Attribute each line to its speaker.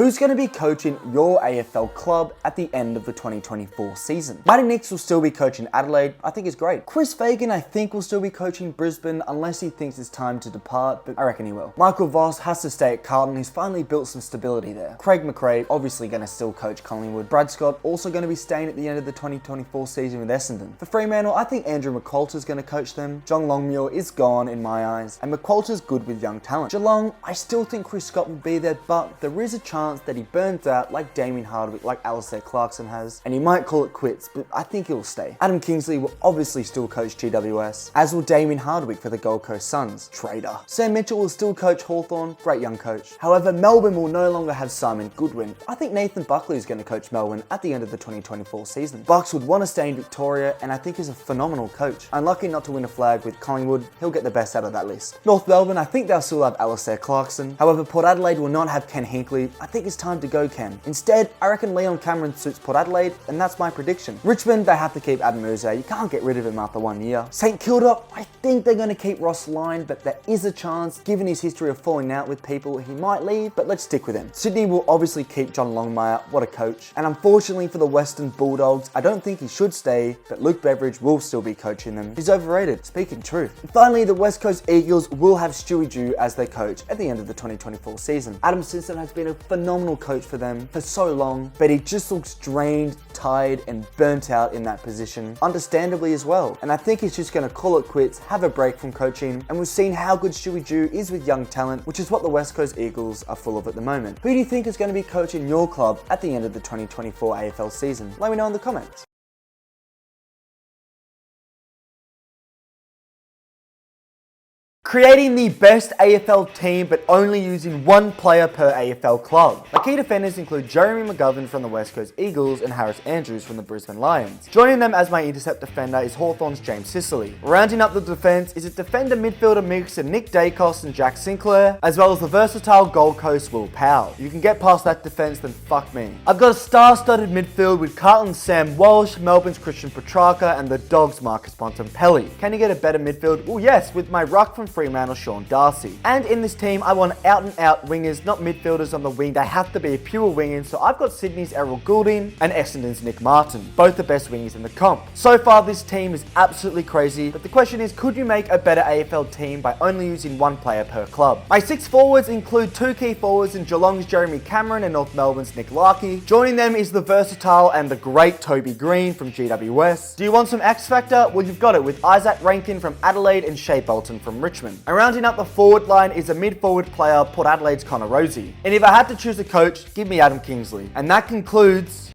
Speaker 1: Who's going to be coaching your AFL club at the end of the 2024 season? Matty Nicks will still be coaching Adelaide. I think is great. Chris Fagan, I think, will still be coaching Brisbane unless he thinks it's time to depart, but I reckon he will. Michael Voss has to stay at Carlton. He's finally built some stability there. Craig McRae, obviously going to still coach Collingwood. Brad Scott, also going to be staying at the end of the 2024 season with Essendon. For Fremantle, I think Andrew McQualter's going to coach them. John Longmuir is gone in my eyes, and McQualter's good with young talent. Geelong, I still think Chris Scott will be there, but there is a chance that he burns out like Damien Hardwick, like Alistair Clarkson has, and he might call it quits, but I think he'll stay. Adam Kingsley will obviously still coach GWS, as will Damien Hardwick for the Gold Coast Suns. Traitor. Sam Mitchell will still coach Hawthorn. Great young coach. However, Melbourne will no longer have Simon Goodwin. I think Nathan Buckley is going to coach Melbourne at the end of the 2024 season. Bucks would want to stay in Victoria, and I think is a phenomenal coach. Unlucky not to win a flag with Collingwood, he'll get the best out of that list. North Melbourne, I think they'll still have Alistair Clarkson. However, Port Adelaide will not have Ken Hinkley. I think it's time to go, Ken. Instead, I reckon Leon Cameron suits Port Adelaide, and that's my prediction. Richmond, they have to keep Adam Urzay. You can't get rid of him after 1 year. St Kilda, I think they're going to keep Ross Lyon, but there is a chance, given his history of falling out with people, he might leave, but let's stick with him. Sydney will obviously keep John Longmire. What a coach. And unfortunately for the Western Bulldogs, I don't think he should stay, but Luke Beveridge will still be coaching them. He's overrated, speaking truth. And finally, the West Coast Eagles will have Stewie Dew as their coach at the end of the 2024 season. Adam Simpson has been a phenomenal coach for them for so long, but he just looks drained, tired, and burnt out in that position, understandably as well. And I think he's just going to call it quits, have a break from coaching, and we've seen how good Stewie Dew is with young talent, which is what the West Coast Eagles are full of at the moment. Who do you think is going to be coaching your club at the end of the 2024 AFL season? Let me know in the comments. Creating the best AFL team, but only using one player per AFL club. My key defenders include Jeremy McGovern from the West Coast Eagles and Harris Andrews from the Brisbane Lions. Joining them as my intercept defender is Hawthorn's James Sicily. Rounding up the defence is a defender midfielder mix of Nick Dacos and Jack Sinclair, as well as the versatile Gold Coast Will Powell. If you can get past that defence, then fuck me. I've got a star-studded midfield with Carlton's Sam Walsh, Melbourne's Christian Petrarca, and the Dogs' Marcus Bontempelli. Can you get a better midfield? Well, yes, with my ruck from Fremantle, Sean Darcy. And in this team, I want out-and-out wingers, not midfielders on the wing. They have to be a pure wingers, so I've got Sydney's Errol Goulding and Essendon's Nick Martin, both the best wingers in the comp. So far, this team is absolutely crazy, but the question is, could you make a better AFL team by only using one player per club? My 6 forwards include 2 key forwards in Geelong's Jeremy Cameron and North Melbourne's Nick Larkey. Joining them is the versatile and the great Toby Green from GWS. Do you want some X Factor? Well, you've got it with Isaac Rankin from Adelaide and Shea Bolton from Richmond. And rounding up the forward line is a mid-forward player, Port Adelaide's Connor Rosie. And if I had to choose a coach, give me Adam Kingsley. And that concludes